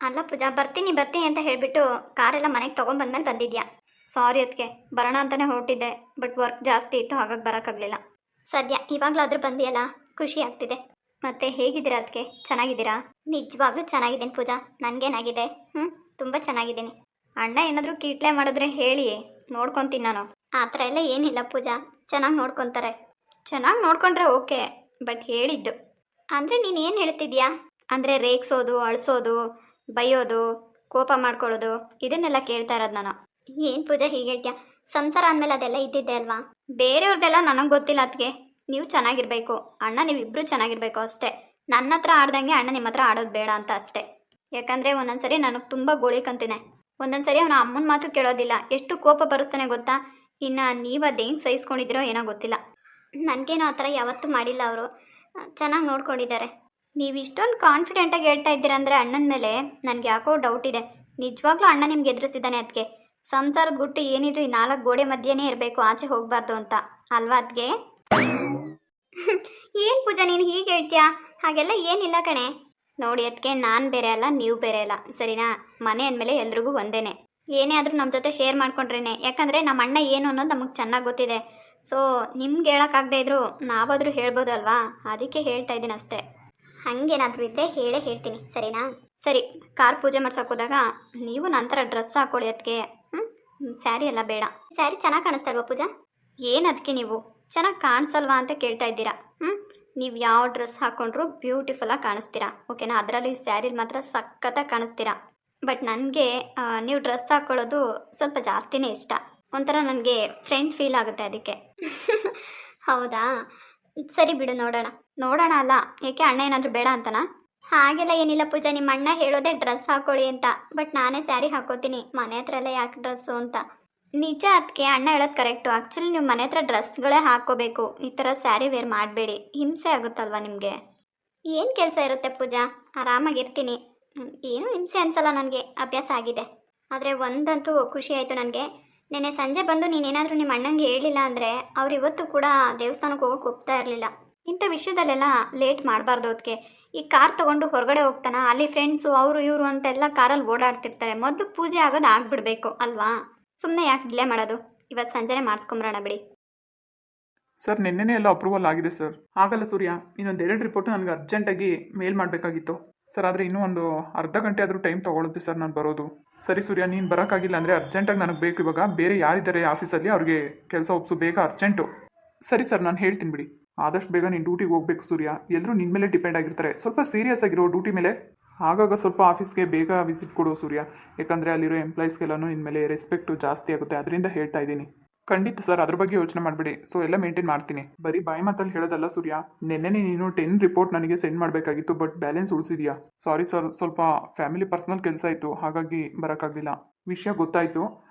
ಅಲ್ಲ ಪೂಜಾ, ಬರ್ತೀನಿ ಬರ್ತೀನಿ ಅಂತ ಹೇಳಿಬಿಟ್ಟು ಕಾರೆಲ್ಲ ಮನೆಗೆ ತೊಗೊಂಬಂದ್ಮೇಲೆ ಬಂದಿದ್ಯಾ. ಸಾರಿ ಅದಕ್ಕೆ, ಬರೋಣ ಅಂತಲೇ ಹೊರಟಿದ್ದೆ. ಬಟ್ ವರ್ಕ್ ಜಾಸ್ತಿ ಇತ್ತು, ಹಾಗಾಗಿ ಬರೋಕ್ಕಾಗಲಿಲ್ಲ. ಸದ್ಯ ಇವಾಗಲಾದರೂ ಬಂದಿಯಲ್ಲ, ಖುಷಿ ಆಗ್ತಿದೆ. ಮತ್ತೆ ಹೇಗಿದ್ದೀರಾ ಅದಕ್ಕೆ? ಚೆನ್ನಾಗಿದ್ದೀರಾ? ನಿಜವಾಗ್ಲೂ ಚೆನ್ನಾಗಿದ್ದೀನಿ ಪೂಜಾ, ನನಗೇನಾಗಿದೆ? ತುಂಬ ಚೆನ್ನಾಗಿದ್ದೀನಿ. ಅಣ್ಣ ಏನಾದರೂ ಕೀಟ್ಲೆ ಮಾಡಿದ್ರೆ ಹೇಳಿ, ನೋಡ್ಕೊತೀನಿ ನಾನು. ಆ ಥರ ಎಲ್ಲ ಏನಿಲ್ಲ ಪೂಜಾ, ಚೆನ್ನಾಗಿ ನೋಡ್ಕೊತಾರೆ. ಚೆನ್ನಾಗಿ ನೋಡ್ಕೊಂಡ್ರೆ ಓಕೆ, ಬಟ್ ಹೇಳಿದ್ದು ಅಂದರೆ ನೀನು ಏನು ಹೇಳ್ತಿದ್ಯಾ? ಅಂದರೆ ರೇಗಿಸೋದು, ಅಳಿಸೋದು, ಬೈಯೋದು, ಕೋಪ ಮಾಡ್ಕೊಳ್ಳೋದು, ಇದನ್ನೆಲ್ಲ ಕೇಳ್ತಾ ಇರೋದು ನಾನು. ಏನು ಪೂಜಾ ಹೀಗೆ ಹೇಳ್ತೀಯ? ಸಂಸಾರ ಅಂದಮೇಲೆ ಅದೆಲ್ಲ ಇದ್ದಿದ್ದೆ ಅಲ್ವಾ? ಬೇರೆಯವ್ರದ್ದೆಲ್ಲ ನನಗೆ ಗೊತ್ತಿಲ್ಲ ಅದಕ್ಕೆ. ನೀವು ಚೆನ್ನಾಗಿರಬೇಕು, ಅಣ್ಣ ನೀವಿಬ್ಬರು ಚೆನ್ನಾಗಿರಬೇಕು ಅಷ್ಟೇ. ನನ್ನ ಹತ್ರ ಆಡ್ದಂಗೆ ಅಣ್ಣ ನಿಮ್ಮ ಹತ್ರ ಆಡೋದು ಬೇಡ ಅಂತ ಅಷ್ಟೇ. ಯಾಕಂದರೆ ಒಂದೊಂದ್ಸರಿ ನನಗೆ ತುಂಬ ಗೋಳಿಕಂತೀನಿ. ಒಂದೊಂದ್ಸರಿ ಅವನ ಅಮ್ಮನ ಮಾತು ಕೇಳೋದಿಲ್ಲ, ಎಷ್ಟು ಕೋಪ ಬರುತ್ತಾನೆ ಗೊತ್ತಾ? ಇನ್ನು ನೀವು ಅದೇನು ಸಹಿಸ್ಕೊಂಡಿದ್ದೀರೋ ಏನೋ ಗೊತ್ತಿಲ್ಲ. ನನಗೇನೋ ಆ ಥರ ಯಾವತ್ತೂ ಮಾಡಿಲ್ಲ. ಅವರು ಚೆನ್ನಾಗಿ ನೋಡ್ಕೊಂಡಿದ್ದಾರೆ. ನೀವು ಇಷ್ಟೊಂದು ಕಾನ್ಫಿಡೆಂಟಾಗಿ ಹೇಳ್ತಾ ಇದ್ದೀರಾ ಅಂದರೆ ಅಣ್ಣನ ಮೇಲೆ ನನಗೆ ಯಾಕೋ ಡೌಟ್ ಇದೆ. ನಿಜವಾಗ್ಲೂ ಅಣ್ಣ ನಿಮ್ಗೆ ಎದುರಿಸಿದ್ದಾನೆ ಅದಕ್ಕೆ. ಸಂಸಾರದ ಗುಟ್ಟು ಏನಿದ್ರು ಈ 4 ಗೋಡೆ ಮಧ್ಯೆನೇ ಇರಬೇಕು, ಆಚೆ ಹೋಗಬಾರ್ದು ಅಂತ ಅಲ್ವಾ ಅದಕ್ಕೆ? ಏನು ಪೂಜಾ ನೀನು ಹೀಗೆ ಹೇಳ್ತೀಯಾ? ಹಾಗೆಲ್ಲ ಏನಿಲ್ಲ ಕಣೆ. ನೋಡಿ ಅದಕ್ಕೆ, ನಾನು ಬೇರೆ ಅಲ್ಲ, ನೀವು ಬೇರೆ ಅಲ್ಲ, ಸರಿನಾ? ಮನೆ ಅಂದಮೇಲೆ ಎಲ್ರಿಗೂ ಒಂದೇನೆ. ಏನೇ ಆದರೂ ನಮ್ಮ ಜೊತೆ ಶೇರ್ ಮಾಡ್ಕೊಂಡ್ರೇನೆ. ಯಾಕಂದರೆ ನಮ್ಮ ಅಣ್ಣ ಏನು ಅನ್ನೋದು ನಮಗೆ ಚೆನ್ನಾಗಿ ಗೊತ್ತಿದೆ. ಸೊ ನಿಮ್ಗೆ ಹೇಳೋಕ್ಕಾಗದೇ ಇದ್ರು ನಾವಾದರೂ ಹೇಳ್ಬೋದಲ್ವಾ? ಅದಕ್ಕೆ ಹೇಳ್ತಾ ಇದ್ದೀನಿ ಅಷ್ಟೇ. ಹಾಗೇನಾದರೂ ಇದ್ದರೆ ಹೇಳೇ ಹೇಳ್ತೀನಿ, ಸರಿನಾ? ಸರಿ, ಕಾರ್ ಪೂಜೆ ಮಾಡ್ಸೋಕೆ ಹೋದಾಗ ನೀವು ನಂತರ ಡ್ರೆಸ್ ಹಾಕ್ಕೊಳ್ಳಿ ಅದಕ್ಕೆ. ಸ್ಯಾರಿ ಎಲ್ಲ ಬೇಡ. ಸ್ಯಾರಿ ಚೆನ್ನಾಗಿ ಕಾಣಿಸ್ತಲ್ವಾ ಪೂಜಾ? ಏನು ಅದಕ್ಕೆ ನೀವು ಚೆನ್ನಾಗಿ ಕಾಣಿಸಲ್ವಾ ಅಂತ ಕೇಳ್ತಾ ಇದ್ದೀರಾ? ನೀವು ಯಾವ ಡ್ರೆಸ್ ಹಾಕ್ಕೊಂಡ್ರು ಬ್ಯೂಟಿಫುಲ್ಲಾಗಿ ಕಾಣಿಸ್ತೀರಾ, ಓಕೆನಾ? ಅದರಲ್ಲಿ ಸ್ಯಾರಿಲಿ ಮಾತ್ರ ಸಖತ್ತಾಗಿ ಕಾಣಿಸ್ತೀರಾ. ಬಟ್ ನನಗೆ ನೀವು ಡ್ರೆಸ್ ಹಾಕ್ಕೊಳ್ಳೋದು ಸ್ವಲ್ಪ ಜಾಸ್ತಿನೇ ಇಷ್ಟ. ಒಂಥರ ನನಗೆ ಫ್ರೆಂಡ್ ಫೀಲ್ ಆಗುತ್ತೆ ಅದಕ್ಕೆ. ಹೌದಾ, ಸರಿ ಬಿಡು, ನೋಡೋಣ. ನೋಡೋಣ ಅಲ್ಲ, ಏಕೆ ಅಣ್ಣ ಏನಾದರೂ ಬೇಡ ಅಂತನಾ? ಹಾಗೆಲ್ಲ ಏನಿಲ್ಲ ಪೂಜಾ, ನಿಮ್ಮ ಅಣ್ಣ ಹೇಳೋದೇ ಡ್ರೆಸ್ ಹಾಕ್ಕೊಳ್ಳಿ ಅಂತ. ಬಟ್ ನಾನೇ ಸ್ಯಾರಿ ಹಾಕ್ಕೋತೀನಿ, ಮನೆ ಹತ್ರ ಎಲ್ಲ ಯಾಕೆ ಡ್ರೆಸ್ಸು ಅಂತ. ನಿಜ ಅದಕ್ಕೆ, ಅಣ್ಣ ಹೇಳೋದು ಕರೆಕ್ಟು. ಆ್ಯಕ್ಚುಲಿ ನೀವು ಮನೆ ಹತ್ರ ಡ್ರೆಸ್ಗಳೇ ಹಾಕ್ಕೋಬೇಕು, ಈ ಥರ ಸ್ಯಾರಿ ವೇರ್ ಮಾಡಬೇಡಿ, ಹಿಂಸೆ ಆಗುತ್ತಲ್ವ ನಿಮಗೆ. ಏನು ಕೆಲಸ ಇರುತ್ತೆ ಪೂಜಾ, ಆರಾಮಾಗಿರ್ತೀನಿ. ಏನೂ ಹಿಂಸೆ ಅನಿಸಲ್ಲ ನನಗೆ, ಅಭ್ಯಾಸ ಆಗಿದೆ. ಆದರೆ ಒಂದಂತೂ ಖುಷಿ ಆಯಿತು ನನಗೆ. ನೆನ್ನೆ ಸಂಜೆ ಬಂದು ನೀನೇನಾದರೂ ನಿಮ್ಮ ಅಣ್ಣಂಗೆ ಹೇಳಿಲ್ಲ ಅಂದರೆ ಅವ್ರು ಇವತ್ತು ಕೂಡ ದೇವಸ್ಥಾನಕ್ಕೆ ಹೋಗೋಕೆ ಒಪ್ತಾ ಇರಲಿಲ್ಲ. ಇಂಥ ವಿಷಯದಲ್ಲೆಲ್ಲ ಲೇಟ್ ಮಾಡಬಾರ್ದು ಅದಕ್ಕೆ. ಈ ಕಾರ್ ತೊಗೊಂಡು ಹೊರಗಡೆ ಹೋಗ್ತಾನ, ಅಲ್ಲಿ ಫ್ರೆಂಡ್ಸು ಅವರು ಇವರು ಅಂತೆಲ್ಲ ಕಾರಲ್ಲಿ ಓಡಾಡ್ತಿರ್ತಾರೆ. ಮೊದಲು ಪೂಜೆ ಆಗೋದು ಆಗಿಬಿಡ್ಬೇಕು ಅಲ್ವಾ? ಸುಮ್ಮನೆ ಯಾಕೆ ಡಿಲೇ ಮಾಡೋದು? ಇವತ್ತು ಸಂಜೆನೇ ಮಾಡಿಸ್ಕೊಂಬರೋಣ ಬಿಡಿ. ಸರ್ ನಿನ್ನೆನೇ ಎಲ್ಲ ಅಪ್ರೂವಲ್ ಆಗಿದೆ ಸರ್. ಆಗಲ್ಲ ಸೂರ್ಯ, ಇನ್ನೊಂದು 2 ರಿಪೋರ್ಟು ನನಗೆ ಅರ್ಜೆಂಟಾಗಿ ಮೇಲ್ ಮಾಡಬೇಕಾಗಿತ್ತು ಸರ್. ಆದರೆ ಇನ್ನೂ ಒಂದು ಅರ್ಧ ಗಂಟೆ ಆದರೂ ಟೈಮ್ ತೊಗೊಳುತ್ತೆ ಸರ್ ನಾನು ಬರೋದು. ಸರಿ ಸೂರ್ಯ, ನೀನು ಬರೋಕ್ಕಾಗಿಲ್ಲ ಅಂದರೆ ಅರ್ಜೆಂಟಾಗಿ ನನಗೆ ಬೇಕು ಇವಾಗ. ಬೇರೆ ಯಾರಿದ್ದಾರೆ ಆಫೀಸಲ್ಲಿ ಅವ್ರಿಗೆ ಕೆಲಸ ಒಪ್ಸು, ಬೇಗ ಅರ್ಜೆಂಟು. ಸರಿ ಸರ್, ನಾನು ಹೇಳ್ತೀನಿ ಬಿಡಿ. ಆದಷ್ಟು ಬೇಗ ನೀನು ಡ್ಯೂಟಿಗೆ ಹೋಗಬೇಕು ಸೂರ್ಯ. ಎಲ್ಲರೂ ನಿನ್ನ ಮೇಲೆ ಡಿಪೆಂಡ್ ಆಗಿರ್ತಾರೆ. ಸ್ವಲ್ಪ ಸೀರಿಯಸ್ ಆಗಿರೋ ಡ್ಯೂಟಿ ಮೇಲೆ. ಆಗಾಗ ಸ್ವಲ್ಪ ಆಫೀಸ್ಗೆ ಬೇಗ ವಿಸಿಟ್ ಕೊಡು ಸೂರ್ಯ. ಯಾಕಂದರೆ ಅಲ್ಲಿರೋ ಎಂಪ್ಲಾಯೀಸ್ಗೆಲ್ಲನೂ ನಿನ್ನ ಮೇಲೆ ರೆಸ್ಪೆಕ್ಟು ಜಾಸ್ತಿ ಆಗುತ್ತೆ, ಅದರಿಂದ ಹೇಳ್ತಾ ಇದ್ದೀನಿ. ಖಂಡಿತ ಸರ್, ಅದ್ರ ಬಗ್ಗೆ ಯೋಚನೆ ಮಾಡಬೇಡಿ. ಸೊ ಎಲ್ಲ ಮೇಂಟೈನ್ ಮಾಡ್ತೀನಿ. ಬರೀ ಬಾಯಿ ಮಾತಲ್ಲಿ ಹೇಳೋದಲ್ಲ ಸೂರ್ಯ. ನಿನ್ನೆ ನೀನು 10 ರಿಪೋರ್ಟ್ ನನಗೆ ಸೆಂಡ್ ಮಾಡಬೇಕಾಗಿತ್ತು, ಬಟ್ ಬ್ಯಾಲೆನ್ಸ್ ಉಳಿಸಿದ್ಯಾ. ಸಾರಿ ಸರ್, ಸ್ವಲ್ಪ ಫ್ಯಾಮಿಲಿ ಪರ್ಸ್ನಲ್ ಕೆಲಸ ಇತ್ತು, ಹಾಗಾಗಿ ಬರೋಕ್ಕಾಗಲಿಲ್ಲ. ವಿಷಯ ಗೊತ್ತಾಯಿತು.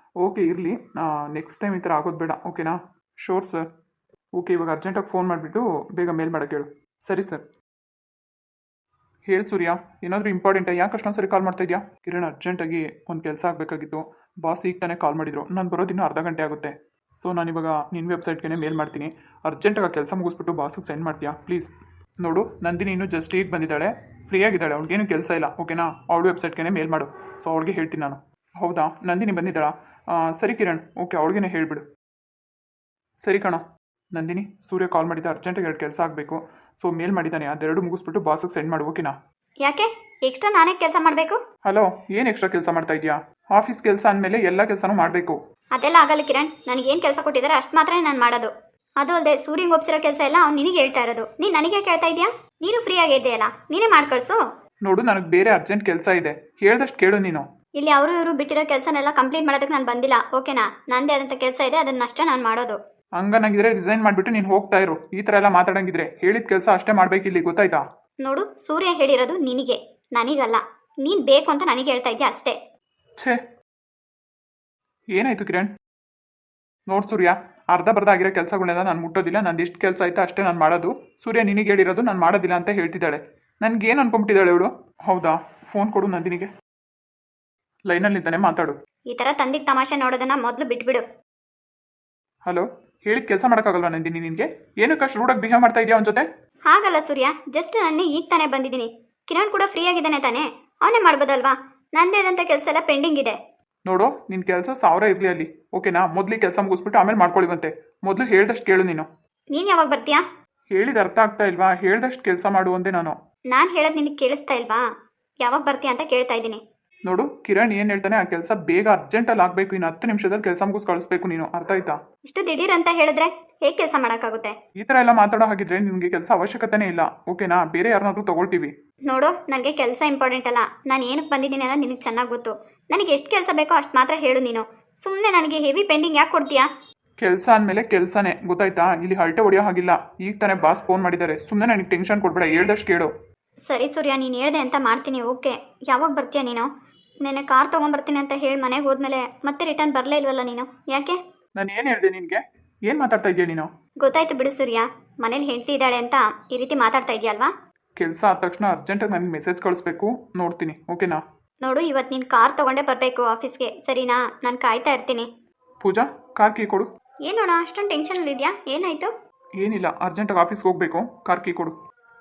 ಓಕೆ ಇರಲಿ, ನೆಕ್ಸ್ಟ್ ಟೈಮ್ ಈ ಥರ ಆಗೋದು ಬೇಡ, ಓಕೆನಾ? Sure sir. ಓಕೆ, ಇವಾಗ ಅರ್ಜೆಂಟಾಗಿ ಫೋನ್ ಮಾಡಿಬಿಟ್ಟು ಬೇಗ ಮೇಲ್ ಮಾಡೋಕ್ಕೆ ಹೇಳು. ಸರಿ ಸರ್. ಹೇಳಿ ಸೂರ್ಯ, ಏನಾದರೂ ಇಂಪಾರ್ಟೆಂಟಾ? ಯಾಕೆ ಅಷ್ಟೊಂದು ಸರಿ ಕಾಲ್ ಮಾಡ್ತಾ ಇದೆಯಾ? ಕಿರಣ್, ಅರ್ಜೆಂಟಾಗಿ ಒಂದು ಕೆಲಸ ಆಗಬೇಕಾಗಿತ್ತು. ಬಾಸ್ ಈಗ ತಾನೇ ಕಾಲ್ ಮಾಡಿದ್ರು. ನಾನು ಬರೋದಿನ್ನೂ ಅರ್ಧ ಗಂಟೆ ಆಗುತ್ತೆ. ಸೊ ನಾನಿವಾಗ ನಿನ್ನ ವೆಬ್ಸೈಟ್ಗೆ ಮೇಲ್ ಮಾಡ್ತೀನಿ. ಅರ್ಜೆಂಟಾಗಿ ಆ ಕೆಲಸ ಮುಗಿಸ್ಬಿಟ್ಟು ಬಾಸಿಗೆ ಸೆಂಡ್ ಮಾಡ್ತೀಯಾ ಪ್ಲೀಸ್? ನೋಡು, ನಂದಿನಿ ಇನ್ನೂ ಜಸ್ಟ್ ಈಗ ಬಂದಿದ್ದಾಳೆ, ಫ್ರೀ ಆಗಿದ್ದಾಳೆ, ಅವ್ಳಿಗೇನು ಕೆಲಸ ಇಲ್ಲ, ಓಕೆನಾ? ಅವಳ ವೆಬ್ಸೈಟ್ಗೆ ಮೇಲ್ ಮಾಡು. ಸೊ ಅವ್ಳಿಗೆ ಹೇಳ್ತೀನಿ ನಾನು. ಹೌದಾ, ನಂದಿನಿ ಬಂದಿದ್ದಾಳಾ? ಸರಿ ಕಿರಣ್, ಓಕೆ, ಅವ್ಳಿಗೇನೆ ಹೇಳಿಬಿಡು. ಸರಿ ಕಣ. ನಂದಿನಿ, ಸೂರ್ಯ ಕಾಲ್ ಮಾಡಿದ್ದ, ಅರ್ಜೆಂಟಾಗಿ 2 ಕೆಲಸ ಆಗಬೇಕು. ಸೊ ಮೇಲ್ ಮಾಡಿದ್ದಾನೆ, ಅದೆರಡು ಮುಗಿಸ್ಬಿಟ್ಟು ಬಾಸಿಗೆ ಸೆಂಡ್ ಮಾಡು, ಓಕೆನಾ? ಯಾಕೆ ಎಕ್ಸ್ಟ್ರಾ ನಾನೇ ಕೆಲಸ ಮಾಡಬೇಕು? ಹಲೋ, ಏನು ಎಕ್ಸ್ಟ್ರಾ ಕೆಲಸ ಮಾಡ್ತಾ ಇದೆಯಾ? ಆಫೀಸ್ ಕೆಲಸ ಅಂದಮೇಲೆ ಎಲ್ಲ ಕೆಲಸನೂ ಮಾಡಬೇಕು. ಅದೆಲ್ಲ ಆಗಲ್ಲ ಕಿರಣ್, ನನಗೇನು ಕೆಲಸ ಕೊಟ್ಟಿದ್ದಾರೆ ಅಷ್ಟು ಮಾತ್ರ ನಾನು ಮಾಡೋದು. ಅದು ಅಲ್ಲದೆ ಸೂರ್ಯಂಗೆ ಒಪ್ಸಿರೋ ಕೆಲಸ ಎಲ್ಲ ಅವ್ನು ನಿನಗೆ ಹೇಳ್ತಾ ಇರೋದು. ನೀನು ನನಗೆ ಕೇಳ್ತಾ ಇದೆಯಾ? ನೀನು ಫ್ರೀ ಆಗಿದೆಯಲ್ಲ, ನೀನೇ ಮಾಡ್ಕಳ್ಸು. ನೋಡು, ನನಗೆ ಬೇರೆ ಅರ್ಜೆಂಟ್ ಕೆಲಸ ಇದೆ, ಹೇಳ್ದಷ್ಟು ಕೇಳು ನೀನು. ಇಲ್ಲಿ ಅವರು ಇವರು ಬಿಟ್ಟಿರೋ ಕೆಲಸನೆಲ್ಲ ಕಂಪ್ಲೀಟ್ ಮಾಡೋದಕ್ಕೆ ನಾನು ಬಂದಿಲ್ಲ, ಓಕೆನಾ? ನಂದೇ ಆದಂಥ ಕೆಲಸ ಇದೆ, ಅದನ್ನಷ್ಟೇ ನಾನು ಮಾಡೋದು. ಹಂಗನಾಗಿದ್ರೆ ರಿಸೈನ್ ಮಾಡಿಬಿಟ್ಟು ನೀನು ಹೋಗ್ತಾ ಇರು. ಈ ಥರ ಎಲ್ಲ ಮಾತಾಡಂಗಿದ್ರೆ ಹೇಳಿದ ಕೆಲಸ ಅಷ್ಟೇ ಮಾಡಬೇಕಿಲ್ಲಿ, ಗೊತ್ತಾಯ್ತಾ? ನೋಡು, ಸೂರ್ಯ ಹೇಳಿರೋದು ನಿನಗೆ, ನನಗಲ್ಲ. ನೀನು ಬೇಕು ಅಂತ ನನಗೆ ಹೇಳ್ತಾ ಇದೆಯಾ ಅಷ್ಟೇ. ಛೇ, ಏನಾಯ್ತು ಕಿರಣ್? ನೋಡು ಸೂರ್ಯ, ಅರ್ಧ ಬರ್ಧ ಆಗಿರೋ ಕೆಲಸಗಳನ್ನೆಲ್ಲ ನಾನು ಮುಟ್ಟೋದಿಲ್ಲ. ನಂದು ಎಷ್ಟು ಕೆಲಸ ಆಯ್ತಾ ಅಷ್ಟೇ ನಾನು ಮಾಡೋದು. ಸೂರ್ಯ ನಿನಗೆ ಹೇಳಿರೋದು ನಾನು ಮಾಡೋದಿಲ್ಲ ಅಂತ ಹೇಳ್ತಿದ್ದಾಳೆ. ನನಗೇನು ಅನ್ಕೊಂಬಿಟ್ಟಿದ್ದಾಳೆ ಇವಳು? ಹೌದಾ, ಫೋನ್ ಕೊಡು ನಂದಿನಿಗೆ. ಲೈನಲ್ಲಿದ್ದಾನೆ, ಮಾತಾಡು. ಈ ಥರ ತಂದಿಗೆ ತಮಾಷೆ ನೋಡೋದನ್ನ ಮೊದಲು ಬಿಟ್ಬಿಡು. ಹಲೋ, ಹೇಳಿದ ಕೆಲಸ ಮಾಡೋಕ್ಕಾಗಲ್ವಾ ನಂದಿನಿ ನಿನಗೆ? ಏನಕ್ಕೆ ಅಷ್ಟು ರೂಢಾಗಿ ಬಿಹೇವ್ ಮಾಡ್ತಾ ಇದೆಯಾ ಅವನ ಜೊತೆ? ಹಾಗಲ್ಲ ಸೂರ್ಯ, ಜಸ್ಟ್ ನಾನು ಈಗ ತಾನೇ ಬಂದಿದ್ದೀನಿ. ಕಿರಣ್ ಕೂಡ ಫ್ರೀ ಆಗಿದ್ದಾನೆ ತಾನೇ, ಅವನೇ ಮಾಡ್ಬೋದಲ್ವಾ? ನಂದೇದಂತ ಕೆಲಸ ಎಲ್ಲ ಪೆಂಡಿಂಗ್ ಇದೆ. ನೋಡು ನಿನ್ನ ಕೆಲಸ 1000 ಇರಲಿ ಅಲ್ಲಿ, ಓಕೆನಾ? ಮೊದಲು ಕೆಲಸ ಮುಗಿಸ್ಬಿಟ್ಟು ಆಮೇಲೆ ಮಾಡ್ಕೊಳ್ಳಿವಂತೆ. ಮೊದಲು ಹೇಳ್ದಷ್ಟು ಕೇಳು ನೀನು. ನೀನು ಯಾವಾಗ ಬರ್ತೀಯಾ? ಹೇಳಿದ ಅರ್ಥ ಆಗ್ತಾ ಇಲ್ವಾ? ಹೇಳ್ದಷ್ಟು ಕೆಲಸ ಮಾಡು ಅಂದೆ ನಾನು. ನಾನು ಹೇಳೋದು ನಿನಗೆ ಕೇಳಿಸ್ತಾ ಇಲ್ವಾ? ಯಾವಾಗ ಬರ್ತೀಯಾ ಅಂತ ಕೇಳ್ತಾ ಇದ್ದೀನಿ. ನೋಡು ಕಿರಣ್ ಏನು ಹೇಳ್ತಾನೆ, ಆ ಕೆಲಸ ಬೇಗ ಅರ್ಜೆಂಟಲ್ಲಿ ಆಗಬೇಕು. ಇನ್ನು 10 ನಿಮಿಷದಲ್ಲಿ ಕೆಲಸ ಮುಗಿಸ್ ಕಳಿಸ್ಬೇಕು ನೀನು, ಅರ್ಥ ಆಯ್ತಾ? ಇಷ್ಟು ದಿಢೀರ್ ಅಂತ ಹೇಳಿದ್ರೆ ಹೇಗೆ ಕೆಲಸ ಮಾಡೋಕ್ಕಾಗುತ್ತೆ? ಈ ಥರ ಎಲ್ಲ ಮಾತಾಡೋ ಹಾಗಿದ್ರೆ ನಿಮಗೆ ಕೆಲಸ ಅವಶ್ಯಕತೆನೇ ಇಲ್ಲ, ಓಕೆನಾ? ಬೇರೆ ಯಾರನ್ನಾದ್ರೂ ತಗೊಳ್ತೀವಿ. ನೋಡು, ನನಗೆ ಕೆಲಸ ಇಂಪಾರ್ಟೆಂಟ್ ಅಲ್ಲ. ನಾನು ಏನಕ್ಕೆ ಬಂದಿದ್ದೀನಿ ಅನ್ನೋದು ನಿನಗೆ ಚೆನ್ನಾಗಿ ಗೊತ್ತು. ನನಗೆ ಎಷ್ಟು ಕೆಲಸ ಬೇಕೋ ಅಷ್ಟು ಮಾತ್ರ ಹೇಳು ನೀನು. ಸುಮ್ಮನೆ ನನಗೆ ಹೆವಿ ಪೆಂಡಿಂಗ್ ಯಾಕೆ ಕೊಡ್ತೀಯಾ? ಕೆಲಸ ಅಂದಮೇಲೆ ಕೆಲಸನೇ, ಗೊತ್ತಾಯ್ತಾ? ಇಲ್ಲಿ ಹರಟೆ ಹೊಡೆಯೋ ಹಾಗಿಲ್ಲ. ಈಗ ತಾನೇ ಬಾಸ್ ಫೋನ್ ಮಾಡಿದ್ದಾರೆ, ಸುಮ್ಮನೆ ನನಗೆ ಟೆನ್ಷನ್ ಕೊಡ್ಬೇಡ, ಹೇಳ್ದಷ್ಟು ಕೇಳು. ಸರಿ ಸೂರ್ಯ, ನೀನು ಹೇಳ್ದೆ ಅಂತ ಮಾಡ್ತೀನಿ, ಓಕೆ. ಯಾವಾಗ ಬರ್ತೀಯಾ ನೀನು? ನೆನ್ನೆ ಕಾರ್ ತೊಗೊಂಬರ್ತೀನಿ ಅಂತ ಹೇಳಿ ಮನೆಗೆ ಹೋದ್ಮೇಲೆ ಮತ್ತೆ ರಿಟರ್ನ್ ಬರಲೇ ಇಲ್ವಲ್ಲ ನೀನು, ಯಾಕೆ? ನಾನು ಏನು ಹೇಳಿದೆ ನಿನಗೆ? ಏನು ಮಾತಾಡ್ತಾ ಇದೆಯಾ ನೀನು? ಗೊತ್ತಾಯ್ತು ಬಿಡು ಸೂರ್ಯ, ಮನೇಲಿ ಹೆಂಡ್ತಿ ಇದ್ದಾಳೆ ಅಂತ ಈ ರೀತಿ ಮಾತಾಡ್ತಾ ಇದೆಯಲ್ವಾ? ಕೆಲಸ ಆದ ತಕ್ಷಣ ಅರ್ಜೆಂಟಾಗಿ ನನಗೆ ಮೆಸೇಜ್ ಕಳಿಸ್ಬೇಕು, ನೋಡ್ತೀನಿ, ಓಕೆನಾ? ನೋಡು, ಇವತ್ತು ನೀನು ಕಾರ್ ತೊಗೊಂಡೇ ಬರಬೇಕು ಆಫೀಸ್ಗೆ, ಸರಿನಾ? ನಾನು ಕಾಯ್ತಾ ಇರ್ತೀನಿ. ಪೂಜಾ, ಕಾರ್ ಕೀ ಕೊಡು. ಏನೋಣ ಅಷ್ಟೊಂದು ಟೆನ್ಷನಲ್ಲಿದೆಯಾ? ಏನಾಯಿತು? ಏನಿಲ್ಲ, ಅರ್ಜೆಂಟಾಗಿ ಆಫೀಸ್ಗೆ ಹೋಗಬೇಕು, ಕಾರ್ ಕೀ ಕೊಡು.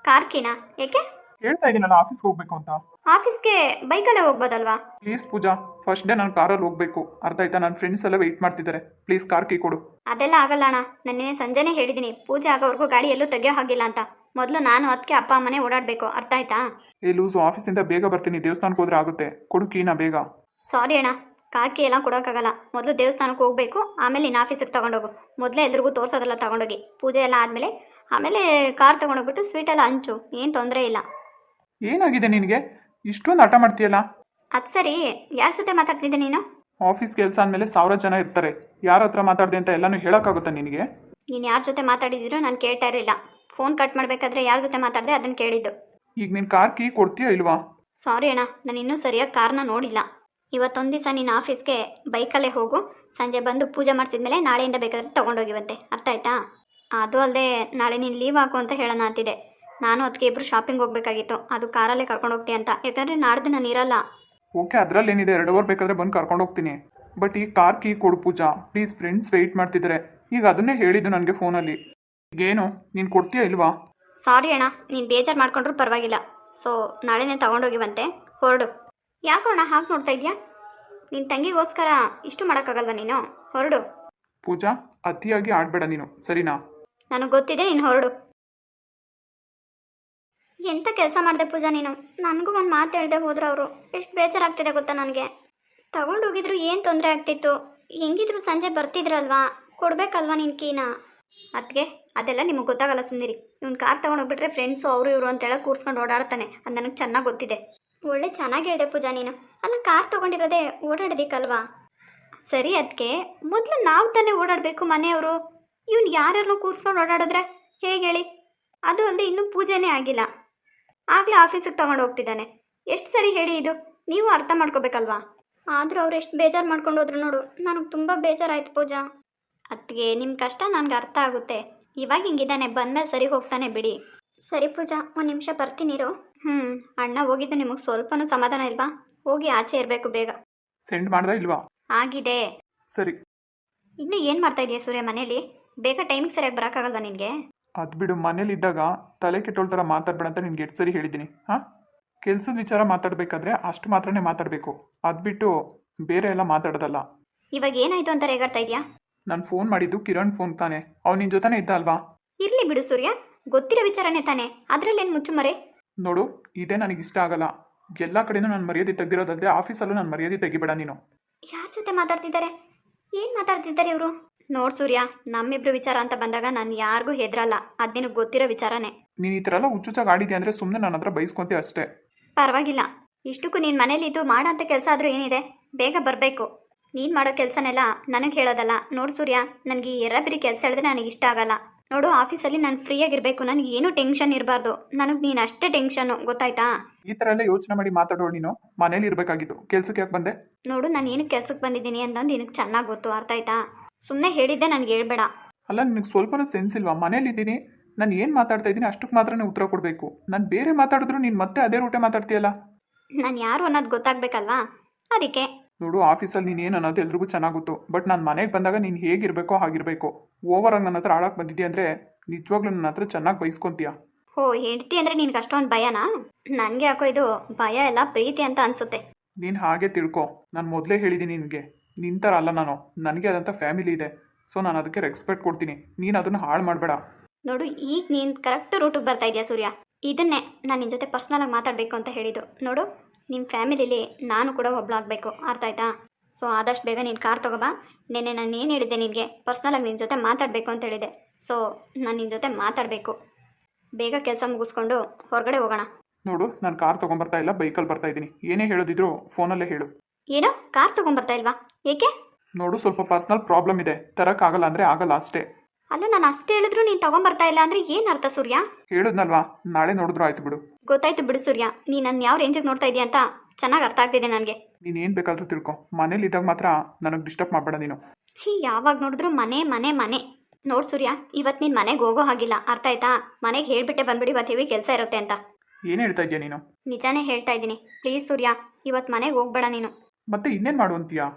ಕಾರ್ ಕೀನಾ? ಏಕೆ? ಹೇಳ್ತಾ ಇದ್ದೀನಲ್ಲ ಆಫೀಸ್ಗೆ ಹೋಗ್ಬೇಕು ಅಂತ. ಆಫೀಸ್ಗೆ ಬೈಕಲ್ಲೇ ಹೋಗ್ಬೋದಲ್ವಾ? ಪ್ಲೀಸ್ ಪೂಜಾ, ಫಸ್ಟ್ ಡೇ ನಾನು ಕಾರಲ್ಲಿ ಹೋಗಬೇಕು, ಅರ್ಥ ಆಯ್ತಾ? ನನ್ನ ಫ್ರೆಂಡ್ಸ್ ಎಲ್ಲ ವೆಯ್ಟ್ ಮಾಡ್ತಿದ್ದಾರೆ, ಪ್ಲೀಸ್ ಕಾರ್ ಕೀ ಕೊಡು. ಅದೆಲ್ಲ ಆಗಲ್ಲ ಅಣ್ಣ. ನೆನ್ನೆ ಸಂಜೆನೇ ಹೇಳಿದ್ದೀನಿ ಪೂಜೆ ಆಗೋವರೆಗೂ ಗಾಡಿ ಎಲ್ಲೂ ತೆಗಿಯೋ ಹಾಗಿಲ್ಲ ಅಂತ. ಮೊದಲು ನಾನು ಅದಕ್ಕೆ ಅಪ್ಪ ಅಮ್ಮನೇ ಓಡಾಡಬೇಕು, ಅರ್ಥ ಆಯ್ತಾ? ಏ ಲೂಸು, ಆಫೀಸಿಂದ ಬೇಗ ಬರ್ತೀನಿ, ದೇವಸ್ಥಾನಕ್ಕೆ ಹೋದ್ರೆ ಆಗುತ್ತೆ, ಕೊಡು ಕೀನಾ ಬೇಗ. ಸಾರಿ ಅಣ್ಣ, ಕಾರ್ ಕೀ ಎಲ್ಲ ಕೊಡೋಕ್ಕಾಗಲ್ಲ. ಮೊದಲು ದೇವಸ್ಥಾನಕ್ಕೆ ಹೋಗಬೇಕು, ಆಮೇಲೆ ನೀನು ಆಫೀಸಿಗೆ ತೊಗೊಂಡೋಗು. ಮೊದಲೇ ಎಲ್ರಿಗೂ ತೋರಿಸೋದೆಲ್ಲ ತೊಗೊಂಡೋಗಿ, ಪೂಜೆ ಎಲ್ಲ ಆಮೇಲೆ ಕಾರ್ ತೊಗೊಂಡೋಗ್ಬಿಟ್ಟು ಸ್ವೀಟೆಲ್ಲ ಹಂಚು, ಏನು ತೊಂದರೆ ಇಲ್ಲ. ಏನಾಗಿದೆ ನಿನಗೆ? ಇಷ್ಟೊಂದು ಹಠ ಮಾಡ್ತೀಯಲ್ಲ? ಅದು ಸರಿ, ಯಾರ ಜೊತೆ ಮಾತಾಡ್ತಿದ್ದೆ ನೀನು? ಆಫೀಸ್ ಕೆಲಸ ಅಂದಮೇಲೆ 1000 ಜನ ಇರ್ತಾರೆ, ಯಾರ ಹತ್ರ ಮಾತಾಡಿದೆ ಅಂತ ಎಲ್ಲನೂ ಹೇಳೋಕ್ಕಾಗುತ್ತಾ ನಿನಗೆ? ನೀನು ಯಾರ ಜೊತೆ ಮಾತಾಡಿದ್ರು ನಾನು ಕೇಳ್ತಾ ಇರಲಿಲ್ಲ. ಫೋನ್ ಕಟ್ ಮಾಡಬೇಕಾದ್ರೆ ಯಾರ ಜೊತೆ ಮಾತಾಡಿದೆ ಅದನ್ನು ಕೇಳಿದ್ದು. ಈಗ ನೀನು ಕಾರ್ ಕೀ ಕೊಡ್ತೀಯಾ ಇಲ್ವಾ? ಸಾರಿ ಅಣ್ಣ, ನಾನು ಇನ್ನೂ ಸರಿಯಾಗಿ ಕಾರ್ನ ನೋಡಿಲ್ಲ. ಇವತ್ತೊಂದು ದಿವಸ ನೀನು ಆಫೀಸ್ಗೆ ಬೈಕಲ್ಲೇ ಹೋಗು, ಸಂಜೆ ಬಂದು ಪೂಜೆ ಮಾಡ್ತಿದ್ಮೇಲೆ ನಾಳೆಯಿಂದ ಬೇಕಾದ್ರೆ ತೊಗೊಂಡೋಗಿವಂತೆ, ಅರ್ಥ ಆಯ್ತಾ? ಅದು ಅಲ್ಲದೆ ನಾಳೆ ನೀನು ಲೀವ್ ಹಾಕು ಅಂತ ಹೇಳೋಣ ಅಂತಿದ್ದೆ. ನಾನು ಅದಕ್ಕೆ ಇಬ್ಬರು ಶಾಪಿಂಗ್ ಹೋಗಬೇಕಾಗಿತ್ತು, ಅದು ಕಾರಲ್ಲೇ ಕರ್ಕೊಂಡು ಹೋಗ್ತೀಯ ಅಂತ. ಯಾಕಂದರೆ ನಾಡ್ದು ನಾನು ಇರಲ್ಲ. ಓಕೆ, ಅದರಲ್ಲೇನಿದೆ, 2 ಅವರ್ ಬೇಕಾದ್ರೆ ಬಂದು ಕರ್ಕೊಂಡು ಹೋಗ್ತೀನಿ. ಬಟ್ ಈ ಕಾರ್ ಕೀ ಕೊಡು ಪೂಜಾ, ಪ್ಲೀಸ್, ಫ್ರೆಂಡ್ಸ್ ವೆಯ್ಟ್ ಮಾಡ್ತಿದ್ದಾರೆ. ಈಗ ಅದನ್ನೇ ಹೇಳಿದ್ದು ನನಗೆ ಫೋನಲ್ಲಿ. ಈಗೇನು ನೀನು ಕೊಡ್ತೀಯಾ ಇಲ್ವಾ? ಸಾರಿ ಅಣ್ಣ, ನೀನು ಬೇಜಾರು ಮಾಡ್ಕೊಂಡ್ರೂ ಪರವಾಗಿಲ್ಲ. ಸೊ ನಾಳೆನೇ ತೊಗೊಂಡೋಗಿವಂತೆ, ಹೊರಡು. ಯಾಕೋಣ ಹಾಗೆ ನೋಡ್ತಾ ಇದೆಯಾ? ನಿನ್ನ ತಂಗಿಗೋಸ್ಕರ ಇಷ್ಟು ಮಾಡೋಕ್ಕಾಗಲ್ವ ನೀನು? ಹೊರಡು. ಪೂಜಾ, ಅತಿಯಾಗಿ ಆಡಬೇಡ ನೀನು, ಸರಿನಾ? ನನಗೆ ಗೊತ್ತಿದೆ, ನೀನು ಹೊರಡು. ಎಂಥ ಕೆಲಸ ಮಾಡಿದೆ ಪೂಜಾ ನೀನು? ನನಗೂ ಒಂದು ಮಾತು ಹೇಳ್ದೆ ಹೋದ್ರೆ ಅವರು ಎಷ್ಟು ಬೇಜಾರಾಗ್ತಿದೆ ಗೊತ್ತಾ ನನಗೆ. ತಗೊಂಡೋಗಿದ್ರು ಏನು ತೊಂದರೆ ಆಗ್ತಿತ್ತು? ಹೆಂಗಿದ್ರು ಸಂಜೆ ಬರ್ತಿದ್ರಲ್ವಾ, ಕೊಡಬೇಕಲ್ವಾ ನಿನ್ನ ಕೀನ? ಅದಕ್ಕೆ ಅದೆಲ್ಲ ನಿಮಗೆ ಗೊತ್ತಾಗಲ್ಲ, ಸುಮ್ಮನಿರಿ. ಇವ್ನು ಕಾರ್ ತೊಗೊಂಡೋಗ್ಬಿಟ್ರೆ ಫ್ರೆಂಡ್ಸು ಅವರು ಇವರು ಅಂತೇಳಿ ಕೂರ್ಸ್ಕೊಂಡು ಓಡಾಡ್ತಾನೆ, ಅದು ನನಗೆ ಚೆನ್ನಾಗಿ ಗೊತ್ತಿದೆ. ಒಳ್ಳೆ ಚೆನ್ನಾಗಿ ಹೇಳಿದೆ ಪೂಜಾ ನೀನು. ಅಲ್ಲ, ಕಾರ್ ತೊಗೊಂಡಿರೋದೇ ಓಡಾಡೋದಿಕ್ಕಲ್ವಾ? ಸರಿ, ಅದಕ್ಕೆ ಮೊದಲು ನಾವು ತಾನೇ ಓಡಾಡಬೇಕು ಮನೆಯವರು. ಇವ್ನು ಯಾರ್ಯಾರನ್ನೂ ಕೂರ್ಸ್ಕೊಂಡು ಓಡಾಡಿದ್ರೆ ಹೇಗೆ ಹೇಳಿ? ಅದು ಅಲ್ಲದೆ ಇನ್ನೂ ಪೂಜೆನೇ ಆಗಿಲ್ಲ, ಆಗಲೇ ಆಫೀಸಿಗೆ ತೊಗೊಂಡು ಹೋಗ್ತಿದ್ದಾನೆ. ಎಷ್ಟು ಸರಿ ಹೇಳಿ ಇದು? ನೀವು ಅರ್ಥ ಮಾಡ್ಕೋಬೇಕಲ್ವಾ? ಆದರೂ ಅವ್ರು ಎಷ್ಟು ಬೇಜಾರು ಮಾಡ್ಕೊಂಡು ಹೋದ್ರು ನೋಡು, ನನಗೆ ತುಂಬ ಬೇಜಾರಾಯ್ತು ಪೂಜಾ. ಅದಕ್ಕೆ ನಿಮ್ಮ ಕಷ್ಟ ನನಗೆ ಅರ್ಥ ಆಗುತ್ತೆ. ಇವಾಗ ಹಿಂಗಿದ್ದಾನೆ, ಬಂದಮೇಲೆ ಸರಿ ಹೋಗ್ತಾನೆ ಬಿಡಿ. ಸರಿ ಪೂಜಾ, ಒಂದು ನಿಮಿಷ ಬರ್ತೀನಿರು. ಅಣ್ಣ ಹೋಗಿದ್ದು ನಿಮಗೆ ಸ್ವಲ್ಪನೂ ಸಮಾಧಾನ ಇಲ್ವಾ? ಹೋಗಿ ಆಚೆ ಇರಬೇಕು ಬೇಗ. ಸೆಂಡ್ ಮಾಡ್ದಾ ಇಲ್ವಾ? ಆಗಿದೆ. ಸರಿ. ಇನ್ನು ಏನು ಮಾಡ್ತಾ ಇದೆಯಾ ಸೂರ್ಯ ಮನೇಲಿ? ಬೇಗ ಟೈಮಿಗೆ ಸರಿಯಾಗಿ ಬರೋಕ್ಕಾಗಲ್ವಾ ನಿನಗೆ? ಅದು ಬಿಡು, ಮನೇಲಿದ್ದಾಗ ತಲೆ ಕೆಟ್ಟೋಳ ಥರ ಮಾತಾಡ್ಬೇಡ ಅಂತ ನಿನ್ಗೆ ಎಷ್ಟು ಸರಿ ಹೇಳಿದ್ದೀನಿ. ಹಾಂ, ಕೆಲಸದ ವಿಚಾರ ಮಾತಾಡಬೇಕಾದ್ರೆ ಅಷ್ಟು ಮಾತ್ರನೇ ಮಾತಾಡಬೇಕು, ಅದು ಬಿಟ್ಟು ಬೇರೆ ಎಲ್ಲ ಮಾತಾಡೋದಲ್ಲ. ಇವಾಗ ಏನಾಯಿತು ಅಂತ ರೇಗಾಡ್ತಾ ಇದೆಯಾ? ನಾನು ಫೋನ್ ಮಾಡಿದ್ದು ಕಿರಣ್ ಫೋನ್ ತಾನೆ, ಅವ್ನು ನಿನ್ನ ಜೊತೆನೇ ಇದ್ದ ಅಲ್ವಾ? ಇರಲಿ ಬಿಡು ಸೂರ್ಯ, ಗೊತ್ತಿರೋ ವಿಚಾರನೇ ತಾನೆ, ಅದರಲ್ಲೇನು ಮುಚ್ಚುಮರೆ? ನೋಡು, ಇದೇ ನನಗೆ ಇಷ್ಟ ಆಗಲ್ಲ. ಎಲ್ಲ ಕಡೆನೂ ನಾನು ಮರ್ಯಾದೆ ತೆಗೆದಿರೋದಲ್ಲದೆ ಆಫೀಸಲ್ಲೂ ನಾನು ಮರ್ಯಾದೆ ತೆಗಿಬೇಡ ನೀನು. ಯಾರ ಜೊತೆ ಮಾತಾಡ್ತಿದ್ದಾರೆ? ಏನು ಮಾತಾಡ್ತಿದ್ದಾರೆ ಇವರು? ನೋಡು ಸೂರ್ಯ, ನಮ್ಮಿಬ್ರು ವಿಚಾರ ಅಂತ ಬಂದಾಗ ನಾನು ಯಾರಿಗೂ ಹೆದರಲ್ಲ, ಅದು ನಿನಗೆ ಗೊತ್ತಿರೋ ವಿಚಾರನೇ. ನೀನು ಈ ಥರ ಎಲ್ಲ ಹುಚ್ಚುಚ್ಚಾಗಿ ಆಡಿದೆ ಅಂದರೆ ಸುಮ್ಮನೆ ನನ್ನ ಹತ್ರ ಬೈಸ್ಕೊಂತೀಯ ಅಷ್ಟೇ. ಪರವಾಗಿಲ್ಲ, ಇಷ್ಟಕ್ಕೂ ನೀನು ಮನೇಲಿದ್ದು ಮಾಡೋಂಥ ಕೆಲಸ ಆದರೂ ಏನಿದೆ? ಬೇಗ ಬರಬೇಕು. ನೀನು ಮಾಡೋ ಕೆಲಸನೆಲ್ಲ ನನಗೆ ಹೇಳೋದಲ್ಲ. ನೋಡು ಸೂರ್ಯ, ನನಗೆ ಈ ಎರಬಿರಿ ಕೆಲಸ ಹೇಳಿದ್ರೆ ನನಗೆ ಇಷ್ಟ ಆಗಲ್ಲ. ನೋಡು, ಆಫೀಸಲ್ಲಿ ನಾನು ಫ್ರೀಯಾಗಿರಬೇಕು, ನನಗೆ ಏನೂ ಟೆನ್ಷನ್ ಇರಬಾರ್ದು. ನನಗೆ ನೀನು ಅಷ್ಟೇ ಟೆನ್ಷನ್ನು, ಗೊತ್ತಾಯ್ತಾ? ಈ ಥರ ಎಲ್ಲ ಯೋಚನೆ ಮಾಡಿ ಮಾತಾಡೋಳು ನೀನು. ಮನೇಲಿ ಇರಬೇಕಾಗಿತ್ತು, ಕೆಲ್ಸಕ್ಕೆ ಯಾಕೆ ಬಂದೆ? ನೋಡು, ನಾನು ಏನಕ್ಕೆ ಕೆಲ್ಸಕ್ಕೆ ಬಂದಿದ್ದೀನಿ ಅಂತಂದು ನಿನಗೆ ಚೆನ್ನಾಗಿ ಗೊತ್ತು, ಅರ್ಥ ಆಯ್ತಾ? ಸುಮ್ಮನೆ ಹೇಳಿದ್ದೆ, ನನಗೆ ಹೇಳ್ಬೇಡ. ಅಲ್ಲ, ನಿನಗೆ ಸ್ವಲ್ಪನೂ ಸೆನ್ಸ್ ಇಲ್ವಾ? ಮನೇಲಿದ್ದೀನಿ, ನಾನು ಏನು ಮಾತಾಡ್ತಾ ಇದ್ದೀನಿ ಅಷ್ಟಕ್ಕೆ ಮಾತ್ರನೇ ಉತ್ತರ ಕೊಡಬೇಕು. ನಾನು ಬೇರೆ ಮಾತಾಡಿದ್ರು ನೀನು ಮತ್ತೆ ಅದೇ ರೂಟೇ ಮಾತಾಡ್ತೀಯಲ್ಲ. ನಾನು ಯಾರು ಅನ್ನೋದು ಗೊತ್ತಾಗಬೇಕಲ್ವಾ, ಅದಕ್ಕೆ. ನೋಡು, ಆಫೀಸಲ್ಲಿ ನೀನು ಏನು ಅನ್ನೋದು ಎಲ್ರಿಗೂ ಚೆನ್ನಾಗಿ ಗೊತ್ತು. ಬಟ್ ನಾನು ಮನೆಗೆ ಬಂದಾಗ ನೀನು ಹೇಗಿರಬೇಕೋ ಹಾಗಿರಬೇಕು. ಓವರಾಗಿ ನನ್ನ ಹತ್ರ ಆಡಕ್ಕೆ ಬಂದಿದ್ಯಾ ಅಂದರೆ ನಿಜವಾಗ್ಲೂ ನನ್ನ ಹತ್ರ ಚೆನ್ನಾಗಿ ಬೈಸ್ಕೊತೀಯ. ಓ, ಹೆಂಡ್ತಿ ಅಂದರೆ ನಿನಗೆ ಅಷ್ಟೊಂದು ಭಯನಾ? ನನಗೆ ಯಾಕೋ ಇದು ಭಯ ಎಲ್ಲ ಪ್ರೀತಿ ಅಂತ ಅನಿಸುತ್ತೆ. ನೀನು ಹಾಗೆ ತಿಳ್ಕೊ. ನಾನು ಮೊದಲೇ ಹೇಳಿದ್ದೀನಿ ನಿನಗೆ, ನಿನ್ನ ಥರ ಅಲ್ಲ ನಾನು. ನನಗೆ ಆದಂಥ ಫ್ಯಾಮಿಲಿ ಇದೆ. ಸೊ ನಾನು ಅದಕ್ಕೆ ರೆಸ್ಪೆಕ್ಟ್ ಕೊಡ್ತೀನಿ. ನೀನು ಅದನ್ನು ಹಾಳು ಮಾಡಬೇಡ. ನೋಡು, ಈಗ ನೀನು ಕರೆಕ್ಟ್ ರೂಟಿಗೆ ಬರ್ತಾ ಇದೆಯಾ ಸೂರ್ಯ. ಇದನ್ನೇ ನಾನು ನಿನ್ನ ಜೊತೆ ಪರ್ಸ್ನಲಾಗಿ ಮಾತಾಡಬೇಕು ಅಂತ ಹೇಳಿದ್ದು. ನೋಡು, ನಿಮ್ಮ ಫ್ಯಾಮಿಲಿಲಿ ನಾನು ಕೂಡ ಒಬ್ಳಾಗಬೇಕು, ಅರ್ಥ ಆಯ್ತಾ? ಸೊ ಆದಷ್ಟು ಬೇಗ ನೀನು ಕಾರ್ ತೊಗೊಬಾ. ನೆನ್ನೆ ನಾನು ಏನು ಹೇಳಿದ್ದೆ ನಿನಗೆ, ಪರ್ಸ್ನಲಾಗಿ ನಿನ್ನ ಜೊತೆ ಮಾತಾಡಬೇಕು ಅಂತ ಹೇಳಿದೆ. ಸೊ ನಾನು ನಿನ್ನ ಜೊತೆ ಮಾತಾಡಬೇಕು. ಬೇಗ ಕೆಲಸ ಮುಗಿಸ್ಕೊಂಡು ಹೊರಗಡೆ ಹೋಗೋಣ. ನೋಡು, ನಾನು ಕಾರ್ ತೊಗೊಂಬರ್ತಾ ಇಲ್ಲ, ಬೈಕಲ್ಲಿ ಬರ್ತಾ ಇದ್ದೀನಿ. ಏನೇ ಹೇಳೋದಿದ್ರು ಫೋನಲ್ಲೇ ಹೇಳು. ಏನೋ ಕಾರ್ ತೊಗೊಂಬರ್ತಾ ಇಲ್ವಾ? ಏಕೆ? ನೋಡು, ಸ್ವಲ್ಪ ಪರ್ಸ್ನಲ್ ಪ್ರಾಬ್ಲಮ್ ಇದೆ, ತರೋಕ್ಕಾಗಲ್ಲ ಅಂದರೆ ಆಗಲ್ಲ ಅಷ್ಟೇ. ಅಲ್ಲ, ನಾನು ಅಷ್ಟೇ ಹೇಳಿದ್ರು ನೀನು ತೊಗೊಂಬರ್ತಾ ಇಲ್ಲ ಅಂದರೆ ಏನು ಅರ್ಥ ಸೂರ್ಯ? ಹೇಳಿದ್ನಲ್ವಾ, ನಾಳೆ ನೋಡಿದ್ರು ಆಯ್ತು ಬಿಡು. ಗೊತ್ತಾಯ್ತು ಬಿಡು ಸೂರ್ಯ, ನೀನು ನನ್ನ ಯಾವ ರೇಂಜಿಗೆ ನೋಡ್ತಾ ಇದೆಯಾ ಅಂತ ಚೆನ್ನಾಗಿ ಅರ್ಥ ಆಗ್ತಿದೆ ನನಗೆ. ನೀನು ಏನು ಬೇಕಾದರೂ ತಿಳ್ಕೊ. ಮನೇಲಿ ಇದ್ದಾಗ ಮಾತ್ರ ನನಗೆ ಡಿಸ್ಟರ್ಬ್ ಮಾಡಬೇಡ ನೀನು. ಛೀ, ಯಾವಾಗ ನೋಡಿದ್ರು ಮನೆ ಮನೆ ಮನೆ. ನೋಡು ಸೂರ್ಯ, ಇವತ್ತು ನೀನು ಮನೆಗೆ ಹೋಗೋ ಹಾಗಿಲ್ಲ, ಅರ್ಥ ಆಯ್ತಾ? ಮನೆಗೆ ಹೇಳ್ಬಿಟ್ಟೆ ಬಂದ್ಬಿಡಿ, ಇವತ್ತು ಹೆವಿ ಕೆಲಸ ಇರುತ್ತೆ ಅಂತ. ಏನು ಹೇಳ್ತಾ ಇದೆಯಾ ನೀನು? ನಿಜಾನೇ ಹೇಳ್ತಾ ಇದ್ದೀನಿ. ಪ್ಲೀಸ್ ಸೂರ್ಯ, ಇವತ್ತು ಮನೆಗೆ ಹೋಗ್ಬೇಡ ನೀನು. ಮತ್ತೆ ಇನ್ನೇನು ಮಾಡುವಂತೀಯಾ?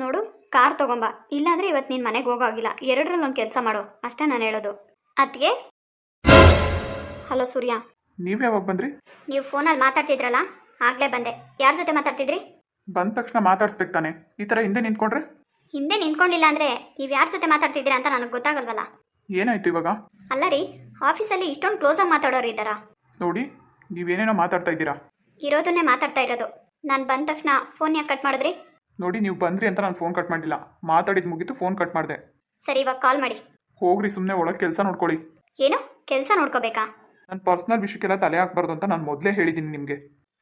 ನೋಡು, ಕಾರ್ ತೊಗೊಂಬ. ಇಲ್ಲಾಂದರೆ ಇವತ್ತು ನೀನು ಮನೆಗೆ ಹೋಗೋ ಹಾಗಿಲ್ಲ. ಎರಡರಲ್ಲಿ ಒಂದು ಕೆಲಸ ಮಾಡು, ಅಷ್ಟೇ ನಾನು ಹೇಳೋದು. ಅದಕ್ಕೆ ಹಲೋ ಸೂರ್ಯ, ನೀವು ಯಾವಾಗ ಬಂದ್ರಿ? ನೀವು ಫೋನಲ್ಲಿ ಮಾತಾಡ್ತಿದ್ರಲ್ಲ, ಆಗಲೇ ಬಂದೆ. ಯಾರ ಜೊತೆ ಮಾತಾಡ್ತಿದ್ರಿ? ಬಂದ ತಕ್ಷಣ ಮಾತಾಡ್ಸ್ಬೇಕು ತಾನೆ. ಈ ಥರ ಹಿಂದೆ ನಿಂತ್ಕೊಂಡ್ರೆ? ಹಿಂದೆ ನಿಂತ್ಕೊಂಡಿಲ್ಲ ಅಂದರೆ ನೀವು ಯಾರ ಜೊತೆ ಮಾತಾಡ್ತಿದ್ದೀರಾ ಅಂತ ನನಗೆ ಗೊತ್ತಾಗಲ್ವಲ್ಲ. ಏನಾಯ್ತು ಇವಾಗ? ಅಲ್ಲ ರೀ, ಆಫೀಸಲ್ಲಿ ಇಷ್ಟೊಂದು ಕ್ಲೋಸಾಗಿ ಮಾತಾಡೋರು ಇದ್ದಾರಾ? ನೋಡಿ, ನೀವೇನೇನೋ ಮಾತಾಡ್ತಾ ಇದ್ದೀರಾ. ಇರೋದನ್ನೇ ಮಾತಾಡ್ತಾ ಇರೋದು. ನಾನು ಬಂದ ತಕ್ಷಣ ಫೋನ್ ಯಾಕೆ ಕಟ್ ಮಾಡಿದ್ರಿ? ನೋಡಿ, ನೀವು ಬಂದ್ರಿ ಅಂತ ನಾನು ಫೋನ್ ಕಟ್ ಮಾಡಿಲ್ಲ. ಮಾತಾಡಿದ್ದು ಮುಗೀತು, ಫೋನ್ ಕಟ್ ಮಾಡಿದೆ. ಸರಿ, ಇವಾಗ ಕಾಲ್ ಮಾಡಿ. ಹೋಗ್ರಿ, ಸುಮ್ಮನೆ ಒಳಗೆ ಕೆಲಸ ನೋಡ್ಕೊಳ್ಳಿ. ಏನು ಕೆಲಸ ನೋಡ್ಕೋಬೇಕಾ? ನನ್ನ ಪರ್ಸ್ನಲ್ ವಿಷಯಕ್ಕೆಲ್ಲ ತಲೆ ಹಾಕ್ಬಾರ್ದು ಅಂತ ನಾನು ಮೊದಲೇ ಹೇಳಿದ್ದೀನಿ ನಿಮಗೆ.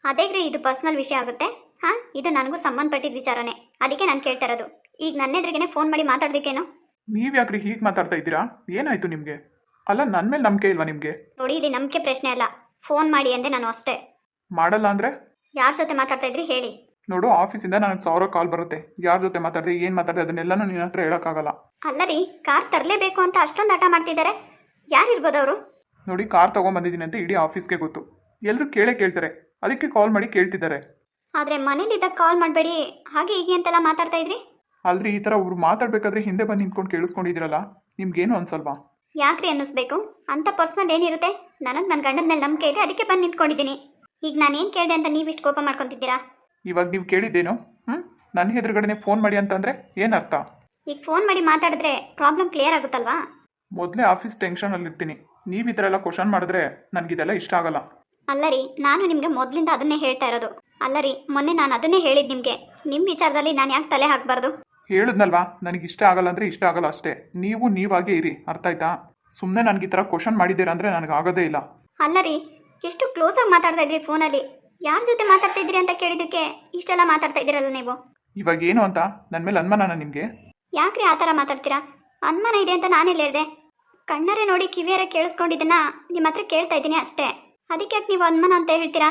ಅದೇಗ್ರಿ, ಇದು ಪರ್ಸ್ನಲ್ ವಿಷಯ ಆಗುತ್ತೆ. ಹಾಂ, ಇದು ನನಗೂ ಸಂಬಂಧಪಟ್ಟಿದ್ದ ವಿಚಾರನೇ. ಅದಕ್ಕೆ ನಾನು ಕೇಳ್ತಾ ಇರೋದು. ಈಗ ನನ್ನೆದ್ರಿಗೇನೆ ಫೋನ್ ಮಾಡಿ ಮಾತಾಡ್ದಿಕ್ಕೇನು? ನೀವು ಯಾಕ್ರಿ ಹೀಗೆ ಮಾತಾಡ್ತಾ ಇದ್ದೀರಾ? ಏನಾಯ್ತು ನಿಮಗೆ? ಅಲ್ಲ, ನನ್ನ ಮೇಲೆ ನಂಬಿಕೆ ಇಲ್ವಾ ನಿಮಗೆ? ನೋಡಿ, ಇಲ್ಲಿ ನಂಬಿಕೆ ಪ್ರಶ್ನೆ ಅಲ್ಲ, ಫೋನ್ ಮಾಡಿ ಅಂದೆ ನಾನು ಅಷ್ಟೇ. ಮಾಡಲ್ಲ ಅಂದರೆ? ಯಾರ ಜೊತೆ ಮಾತಾಡ್ತಾ ಇದ್ರಿ ಹೇಳಿ. ನೋಡು, ಆಫೀಸಿಂದ ನನಗೆ 1000 ಕಾಲ್ ಬರುತ್ತೆ. ಯಾರ ಜೊತೆ ಮಾತಾಡಿದೆ, ಏನು ಮಾತಾಡಿದೆ ಅದನ್ನೆಲ್ಲನೂ ನಿನ್ನ ಹತ್ರ ಹೇಳೋಕ್ಕಾಗಲ್ಲ. ಅಲ್ಲ ರೀ, ಕಾರ್ ತರಲೇಬೇಕು ಅಂತ ಅಷ್ಟೊಂದು ಆಟ ಮಾಡ್ತಿದ್ದಾರೆ. ಯಾರು ಇರ್ಬೋದು ಅವರು? ನೋಡಿ, ಕಾರ್ ತೊಗೊಂಬಂದಿದ್ದೀನಿ ಅಂತ ಇಡೀ ಆಫೀಸ್ಗೆ ಗೊತ್ತು. ಎಲ್ಲರೂ ಕೇಳ್ತಾರೆ, ಅದಕ್ಕೆ ಕಾಲ್ ಮಾಡಿ ಕೇಳ್ತಿದ್ದಾರೆ. ಆದರೆ ಮನೇಲಿದ್ದಾಗ ಕಾಲ್ ಮಾಡಬೇಡಿ ಹಾಗೆ ಹೀಗೆ ಅಂತೆಲ್ಲ ಮಾತಾಡ್ತಾ ಇದ್ರಿ. ಅಲ್ರಿ, ಈ ಥರ ಅವ್ರು ಮಾತಾಡಬೇಕಾದ್ರೆ ಹಿಂದೆ ಬಂದು ನಿಂತ್ಕೊಂಡು ಕೇಳಿಸ್ಕೊಂಡಿದ್ದೀರಲ್ಲ, ನಿಮ್ಗೇನು ಅನ್ಸಲ್ವಾ? ಯಾಕ್ರಿ ಅನ್ನಿಸ್ಬೇಕು? ಅಂಥ ಪರ್ಸ್ನಲ್ ಏನಿರುತ್ತೆ? ನನಗೆ ನನ್ನ ಗಂಡನ ಮೇಲೆ ನಂಬಿಕೆ ಇದೆ, ಅದಕ್ಕೆ ಬಂದು ನಿಂತ್ಕೊಂಡಿದ್ದೀನಿ. ಈಗ ನಾನೇನು ಕೇಳಿದೆ ಅಂತ ನೀವು ಇಷ್ಟು ಕೋಪ ಮಾಡ್ಕೊತಿದ್ದೀರಾ? ಇವಾಗ ನೀವು ಕೇಳಿದ್ದೇನು? ನನ್ನ ಎದುರುಗಡೆನೆ ಫೋನ್ ಮಾಡಿ ಅಂತಂದರೆ ಏನರ್ಥ? ಈಗ ಫೋನ್ ಮಾಡಿ ಮಾತಾಡಿದ್ರೆ ಪ್ರಾಬ್ಲಮ್ ಕ್ಲಿಯರ್ ಆಗುತ್ತಲ್ವಾ? ಮೊದಲೇ ಆಫೀಸ್ ಟೆನ್ಷನಲ್ಲಿರ್ತೀನಿ. ನೀವು ಈ ಥರ ಎಲ್ಲ ಕ್ವಶನ್ ಮಾಡಿದ್ರೆ ನನಗಿದೆಲ್ಲ ಇಷ್ಟ ಆಗಲ್ಲ. ಅಲ್ಲ ರೀ, ನಾನು ನಿಮಗೆ ಮೊದಲಿಂದ ಅದನ್ನೇ ಹೇಳ್ತಾ ಇರೋದು. ಅಲ್ಲ ರೀ, ಮೊನ್ನೆ ನಾನು ಅದನ್ನೇ ಹೇಳಿದ್ದು ನಿಮಗೆ. ನಿಮ್ಮ ವಿಚಾರದಲ್ಲಿ ನಾನು ಯಾಕೆ ತಲೆ ಹಾಕಬಾರ್ದು? ಹೇಳಿದ್ನಲ್ವಾ, ನನಗೆ ಇಷ್ಟ ಆಗಲ್ಲ ಅಂದರೆ ಇಷ್ಟ ಆಗಲ್ಲ ಅಷ್ಟೇ. ನೀವು ನೀವಾಗೇ ಇರಿ, ಅರ್ಥ ಆಯ್ತಾ? ಸುಮ್ಮನೆ ನನಗೆ ಈ ಥರ ಕ್ವಶನ್ ಮಾಡಿದ್ದೀರಾ ಅಂದರೆ ನನಗೆ ಆಗೋದೇ ಇಲ್ಲ. ಅಲ್ಲ ರೀ, ಎಷ್ಟು ಕ್ಲೋಸಾಗಿ ಮಾತಾಡ್ತಾ ಇದ್ರಿ ಫೋನಲ್ಲಿ. ಯಾರ ಜೊತೆ ಮಾತಾಡ್ತಾ ಇದ್ರಿ ಅಂತ ಕೇಳಿದ್ದಕ್ಕೆ ಇಷ್ಟೆಲ್ಲ ಮಾತಾಡ್ತಾ ಇದ್ದೀರಲ್ಲ ನೀವು. ಇವಾಗ ಏನು ಅಂತ ನನ್ನ ಮೇಲೆ ಅನುಮಾನನ ನಿಮಗೆ? ಯಾಕ್ರಿ ಆ ಥರ ಮಾತಾಡ್ತೀರಾ? ಅನುಮಾನ ಇದೆ ಅಂತ ನಾನೆಲ್ಲ ಹೇಳಿದೆ? ಕಣ್ಣರೇ ನೋಡಿ ಕಿವಿಯರೇ ಕೇಳಿಸ್ಕೊಂಡಿದ್ದನ್ನ ನಿಮ್ಮ ಹತ್ರ ಕೇಳ್ತಾ ಇದ್ದೀನಿ ಅಷ್ಟೇ. ಅದಕ್ಕೆ ಯಾಕೆ ನೀವು ಅನುಮಾನ ಅಂತ ಹೇಳ್ತೀರಾ?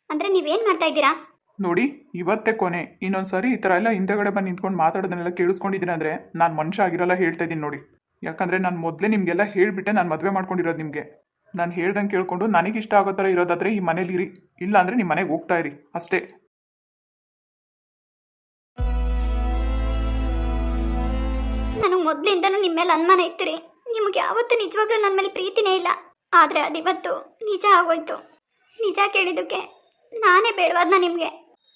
ಅಂದರೆ ನೀವೇನು ಮಾಡ್ತಾ ಇದ್ದೀರಾ? ನೋಡಿ, ಇವತ್ತೇ ಕೊನೆ. ಇನ್ನೊಂದು ಸರಿ ಈ ಥರ ಎಲ್ಲ ಹಿಂದೆಗಡೆ ಬಂದು ನಿಂತ್ಕೊಂಡು ಮಾತಾಡೋದನ್ನೆಲ್ಲ ಕೇಳಿಸ್ಕೊಂಡಿದ್ದೀನಿ ಅಂದರೆ ನಾನು ಮನುಷ್ಯ ಆಗಿರಲ್ಲ, ಹೇಳ್ತಾ ಇದ್ದೀನಿ ನೋಡಿ. ಯಾಕಂದರೆ ನಾನು ಮೊದಲೇ ನಿಮಗೆಲ್ಲ ಹೇಳಿಬಿಟ್ಟೆ ನಾನು ಮದುವೆ ಮಾಡ್ಕೊಂಡಿರೋದು ನಿಮಗೆ. ನಾನು ಹೇಳ್ದಂಗೆ ಕೇಳಿಕೊಂಡು ನನಗಿಷ್ಟ ಆಗೋ ಥರ ಇರೋದಾದರೆ ಈ ಮನೇಲಿ ಇರಿ, ಇಲ್ಲ ಅಂದರೆ ನಿಮ್ಮ ಮನೆಗೆ ಹೋಗ್ತಾ ಇರಿ ಅಷ್ಟೇ. ನನಗೆ ಮೊದಲಿಂದನೂ ನಿಮ್ಮ ಮೇಲೆ ಅನುಮಾನ ಇತ್ತು ರೀ. ನಿಮಗೆ ಯಾವತ್ತೂ ನಿಜವಾಗ್ಲೂ ನನ್ನ ಮೇಲೆ ಪ್ರೀತಿನೇ ಇಲ್ಲ. ಆದರೆ ಅದಿವತ್ತು ನಿಜ ಆಗೋಯ್ತು. ನಿಜ ಕೇಳಿದ್ದಕ್ಕೆ ನಾನೇ ಬೇಡವಾದ್ನ ನಿಮಗೆ.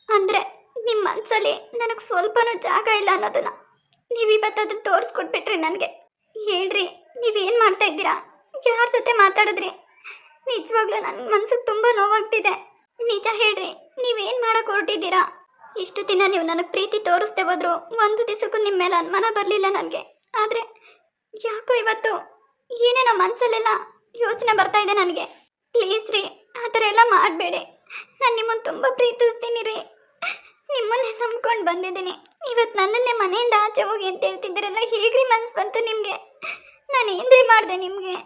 ಅಂದರೆ ನಿಮ್ಮ ಮನಸ್ಸಲ್ಲಿ ನನಗೆ ಸ್ವಲ್ಪನೂ ಜಾಗ ಇಲ್ಲ ಅನ್ನೋದನ್ನ ನೀವು ಇವತ್ತು ಅದನ್ನು ತೋರಿಸ್ಕೊಟ್ಬಿಟ್ರಿ ನನಗೆ. ಹೇಳ್ರಿ, ನೀವೇನು ಮಾಡ್ತಾ ಇದ್ದೀರಾ? ಯಾರ ಜೊತೆ ಮಾತಾಡಿದ್ರಿ? ನಿಜವಾಗ್ಲೂ ನನ್ನ ಮನ್ಸಿಗೆ ತುಂಬ ನೋವಾಗ್ತಿದೆ. ನಿಜ ಹೇಳ್ರಿ, ನೀವೇನು ಮಾಡೋಕೆ ಹೊರಟಿದ್ದೀರಾ? ಇಷ್ಟು ದಿನ ನೀವು ನನಗೆ ಪ್ರೀತಿ ತೋರಿಸ್ದೆ ಹೋದ್ರು ಒಂದು ದಿವಸಕ್ಕೂ ನಿಮ್ಮ ಮೇಲೆ ಅನುಮಾನ ಬರಲಿಲ್ಲ ನನಗೆ. ಆದರೆ ಯಾಕೋ ಇವತ್ತು ಏನೇನೋ ಮನಸ್ಸಲ್ಲೆಲ್ಲ ಯೋಚನೆ ಬರ್ತಾ ಇದೆ ನನಗೆ. ಪ್ಲೀಸ್ ರೀ, ಆ ಥರ ಎಲ್ಲ ಮಾಡಬೇಡಿ. ನಾನು ನಿಮ್ಮನ್ನು ತುಂಬ ಪ್ರೀತಿಸ್ತೀನಿ ರೀ. ನಿಮ್ಮನ್ನೇ ನಂಬ್ಕೊಂಡು ಬಂದಿದ್ದೀನಿ. ಇವತ್ತು ನನ್ನನ್ನೇ ಮನೆಯಿಂದ ಆಚೆ ಹೋಗಿ ಅಂತ ಹೇಳ್ತಿದ್ದೀರಲ್ಲ, ಹೇಗ್ರಿ ಮನಸ್ಸು ಬಂತು ನಿಮಗೆ? ನಾನು ಏನ್ರಿ ಮಾಡಿದೆ ನಿಮಗೆ?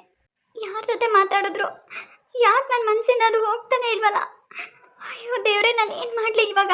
ಯಾರ ಜೊತೆ ಮಾತಾಡಿದ್ರು? ಯಾಕೆ ನನ್ನ ಮನಸ್ಸಿಂದ ಅದು ಹೋಗ್ತಾನೆ ಇಲ್ವಲ್ಲ? ಅಯ್ಯೋ ದೇವ್ರೆ, ನಾನು ಏನು ಮಾಡಲಿ ಇವಾಗ?